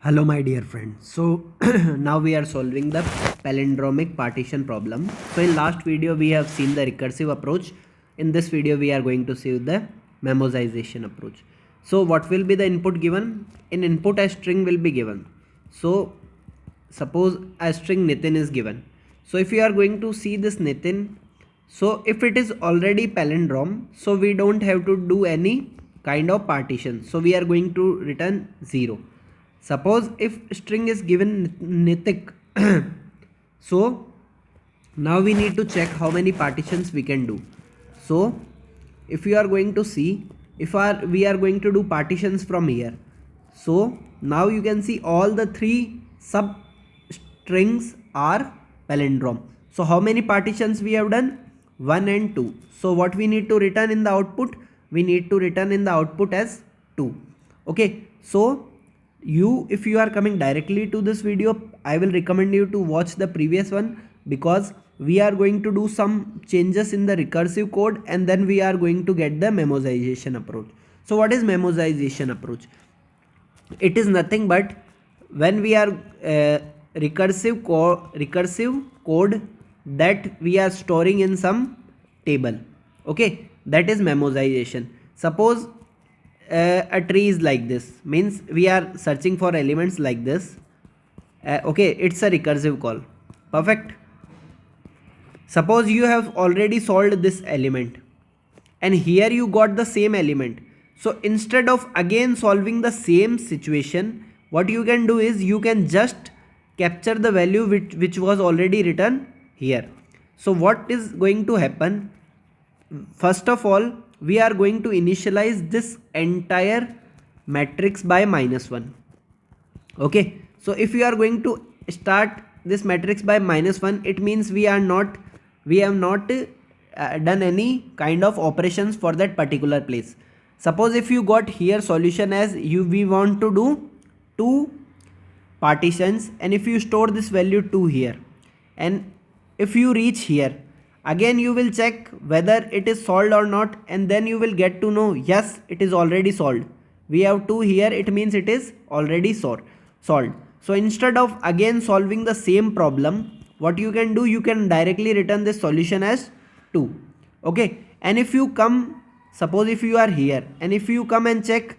Hello my dear friends. So now we are solving the palindromic partition problem. So in last video we have seen the recursive approach. In this video we are going to see the memoization approach. So what will be the input given? In input a string will be given. So suppose a string Nitin is given. So if you are going to see this Nitin, so if it is already palindrome, so we don't have to do any kind of partition. So we are going to return 0. Suppose if string is given Nitik, so now we need to check how many partitions we can do. So if you are going to see, if we are going to do partitions from here, so now you can see all the three sub strings are palindrome. So how many partitions we have done? 1 and 2. So what we need to return in the output? We need to return in the output as 2. Okay, so if you are coming directly to this video, I will recommend you to watch the previous one, because we are going to do some changes in the recursive code and then we are going to get the memoization approach. So what is memoization approach? It is nothing but when we are recursive code that we are storing in some table. Okay, that is memoization. Suppose a tree is like this, means we are searching for elements like this. Okay, it's a recursive call. Perfect. Suppose you have already solved this element and here you got the same element. So instead of again solving the same situation, what you can do is you can just capture the value which was already written here. So what is going to happen? First of all, we are going to initialize this entire matrix by -1. Okay, so if you are going to start this matrix by -1, it means we have not done any kind of operations for that particular place. Suppose if you got here solution as we want to do 2 partitions, and if you store this value 2 here, and if you reach here, again you will check whether it is solved or not, and then you will get to know yes, it is already solved. We have 2 here, it means it is already solved. So instead of again solving the same problem, what you can do, you can directly return this solution as 2. Okay, and if you come, suppose if you are here and if you come and check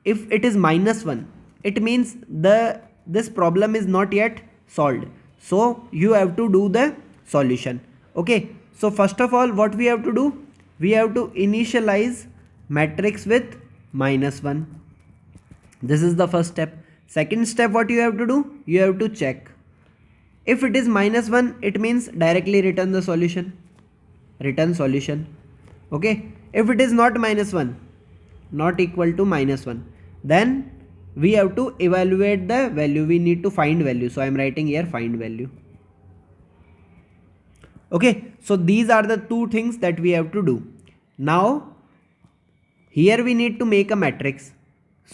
if it is -1, it means this problem is not yet solved. So you have to do the solution. Okay, so first of all what we have to do, we have to initialize matrix with -1. This is the first step. Second step, what you have to do, you have to check if it is -1, it means directly return the solution, return solution. Okay, if it is not -1, not equal to -1, then we have to evaluate the value. We need to find value, so I am writing here find value. Okay, so these are the two things that we have to do. Now here we need to make a matrix,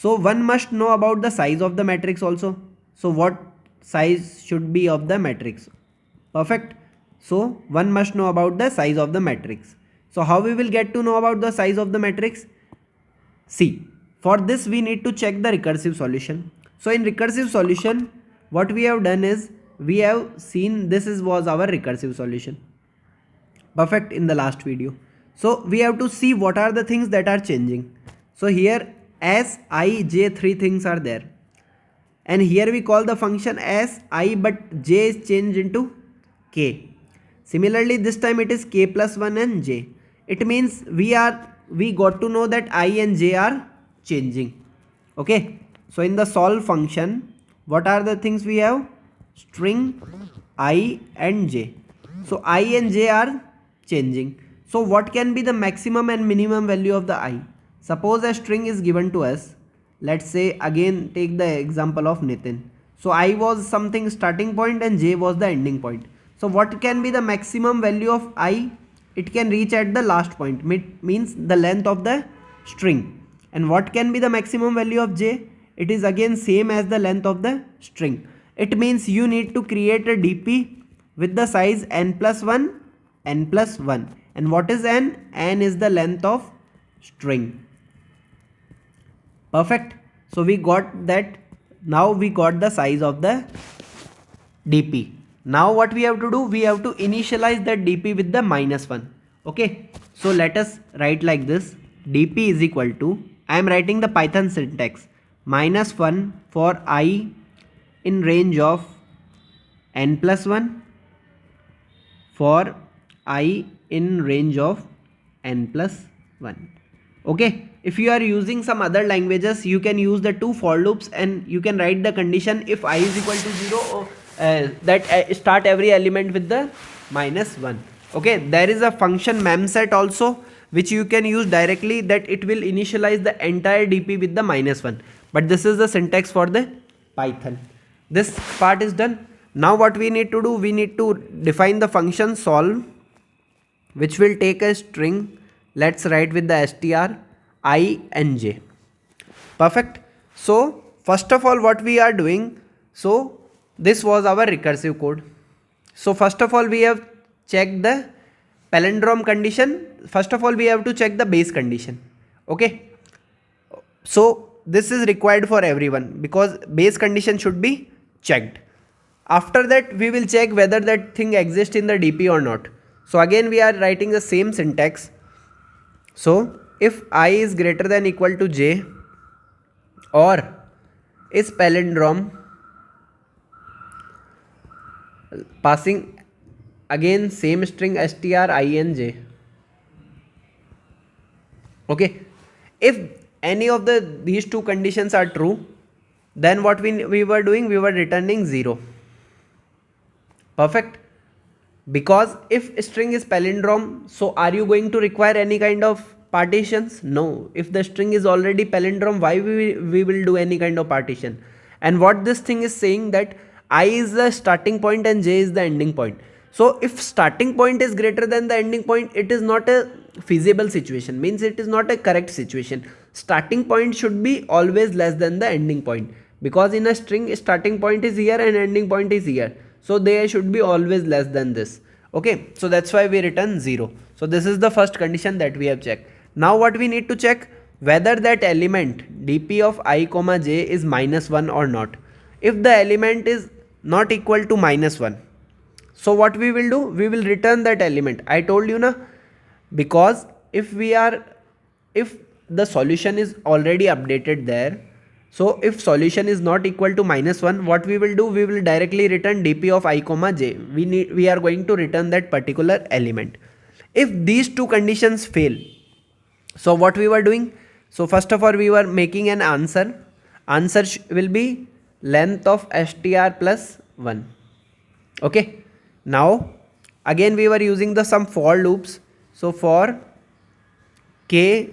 so one must know about the size of the matrix also. So what size should be of the matrix? Perfect. So one must know about the size of the matrix. So how we will get to know about the size of the matrix? See, for this we need to check the recursive solution. So in recursive solution, what we have done is we have seen this was our recursive solution. Perfect, in the last video. So we have to see what are the things that are changing. So here s, I, j, 3 things are there, and here we call the function as I, but j is changed into k. Similarly this time it is k plus 1 and j. It means we got to know that I and j are changing. Okay, so in the solve function, what are the things we have? String I and j. So I and j are changing. So what can be the maximum and minimum value of the I? Suppose a string is given to us. Let's say, again take the example of Nitin. So I was something starting point and j was the ending point. So what can be the maximum value of I? It can reach at the last point, means the length of the string. And what can be the maximum value of j? It is again same as the length of the string. It means you need to create a DP with the size n plus 1, n plus 1. And what is n? N is the length of string. Perfect. So we got that Now we got the size of the dp. Now what we have to do, we have to initialize that dp with the -1. Okay, so let us write like this. Dp is equal to, I am writing the Python syntax, -1 for I in range of n+1 for I in range of n+1. Okay, if you are using some other languages, you can use the two for loops and you can write the condition if I is equal to 0 or that start every element with the -1. Okay, there is a function memset also which you can use directly, that it will initialize the entire dp with the -1, but this is the syntax for the Python. This part is done. Now what we need to do, we need to define the function solve, which will take a string. Let's write with the str I and j. Perfect. So first of all what we are doing, so this was our recursive code. So first of all we have checked the palindrome condition. First of all we have to check the base condition. Okay, so this is required for everyone because base condition should be checked. After that we will check whether that thing exists in the dp or not. So again we are writing the same syntax. So if I is greater than equal to j, or is palindrome passing again same string str I and j. Okay, if any of these two conditions are true, then what we were doing, we were returning 0. Perfect. Because if string is palindrome, so are you going to require any kind of partitions? No. If the string is already palindrome, why we will do any kind of partition? And what this thing is saying, that I is the starting point and j is the ending point. So if starting point is greater than the ending point, it is not a feasible situation, means it is not a correct situation. Starting point should be always less than the ending point, because in a string starting point is here and ending point is here, so they should be always less than this. Okay, so that's why we return 0. So this is the first condition that we have checked. Now what we need to check, whether that element dp of I comma j is -1 or not. If the element is not equal to -1, so what we will do, we will return that element. I told you na, because if the solution is already updated there, so if solution is not equal to -1, what we will do, we will directly return dp of I comma j. We are going to return that particular element. If these two conditions fail, so what we were doing, so first of all we were making an answer. Answer will be length of str plus 1. Okay, now again we were using the some for loops. So for k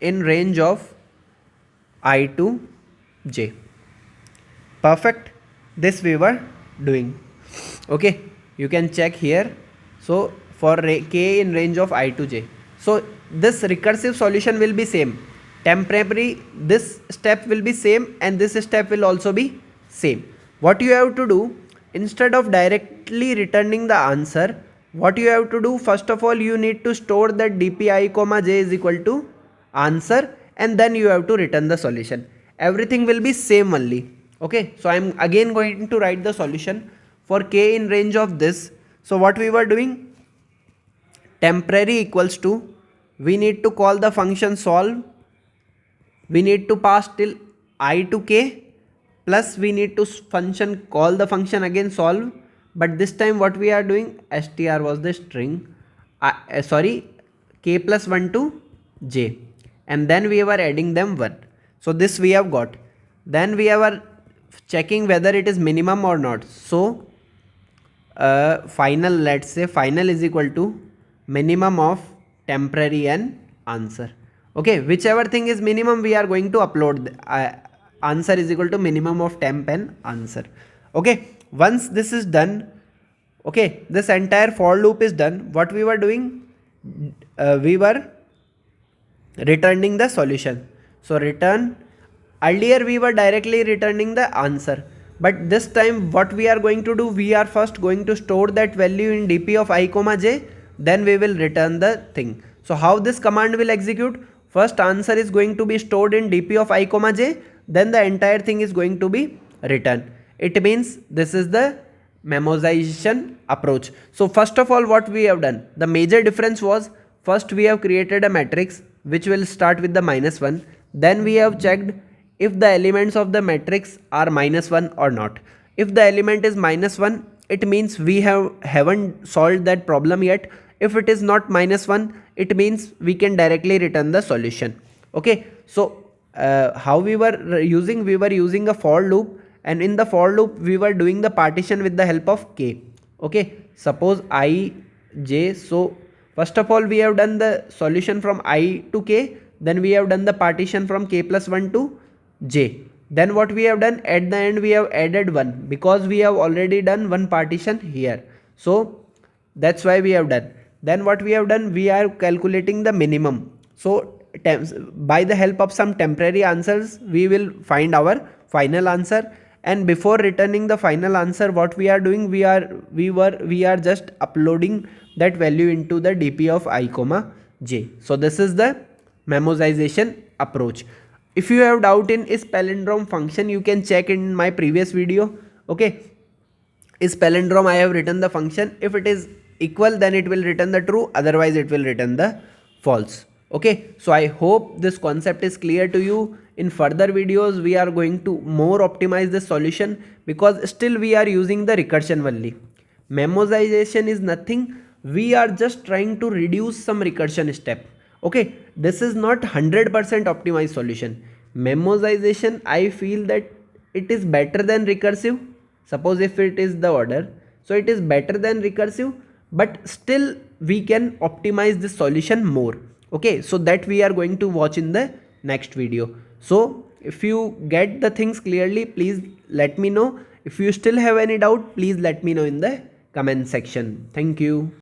in range of I to j. Perfect. This we were doing. Okay, you can check here. So for k in range of I to j, so this recursive solution will be same. Temporary, this step will be same and this step will also be same. What you have to do, instead of directly returning the answer, what you have to do, first of all you need to store that dp I comma j is equal to answer, and then you have to return the solution. Everything will be same only. Okay, so I am again going to write the solution for k in range of this. So what we were doing, temporary equals to, we need to call the function solve, we need to pass till I to k, plus we need to call the function again solve, but this time what we are doing, str was the string, k plus 1 to j, and then we were adding them 1. So this we have got. Then we are checking whether it is minimum or not. So final, let's say final is equal to minimum of temporary and answer. Okay, whichever thing is minimum we are going to upload. Answer is equal to minimum of temp and answer. Okay, once this is done, okay, this entire for loop is done. What we were doing, we were returning the solution. So return, earlier we were directly returning the answer, but this time what we are going to do, we are first going to store that value in dp of I comma j, then we will return the thing. So how this command will execute, first answer is going to be stored in dp of I comma j, then the entire thing is going to be written. It means this is the memoization approach. So first of all, what we have done, the major difference was, first we have created a matrix which will start with the -1. Then we have checked if the elements of the matrix are -1 or not. If the element is -1, it means we haven't solved that problem yet. If it is not -1, it means we can directly return the solution. Okay, so how we were using a for loop, and in the for loop we were doing the partition with the help of k. Okay, suppose I j. So first of all we have done the solution from I to k, then we have done the partition from k plus 1 to j. Then what we have done, at the end we have added 1 because we have already done one partition here. So that's why we have done. Then what we have done, we are calculating the minimum. So by the help of some temporary answers we will find our final answer. And before returning the final answer, what we are doing, we are just uploading that value into the dp of I comma j. So this is the memoization approach. If you have doubt in is palindrome function, you can check in my previous video. Okay, is palindrome, I have written the function. If it is equal, then it will return the true, otherwise it will return the false. Okay, so I hope this concept is clear to you. In further videos we are going to more optimize the solution, because still we are using the recursion only. Memoization is nothing, we are just trying to reduce some recursion step. Okay, this is not 100% optimized solution. Memoization, I feel that it is better than recursive. Suppose if it is the order, so it is better than recursive, but still we can optimize this solution more. Okay, so that we are going to watch in the next video. So if you get the things clearly, please let me know. If you still have any doubt, please let me know in the comment section. Thank you.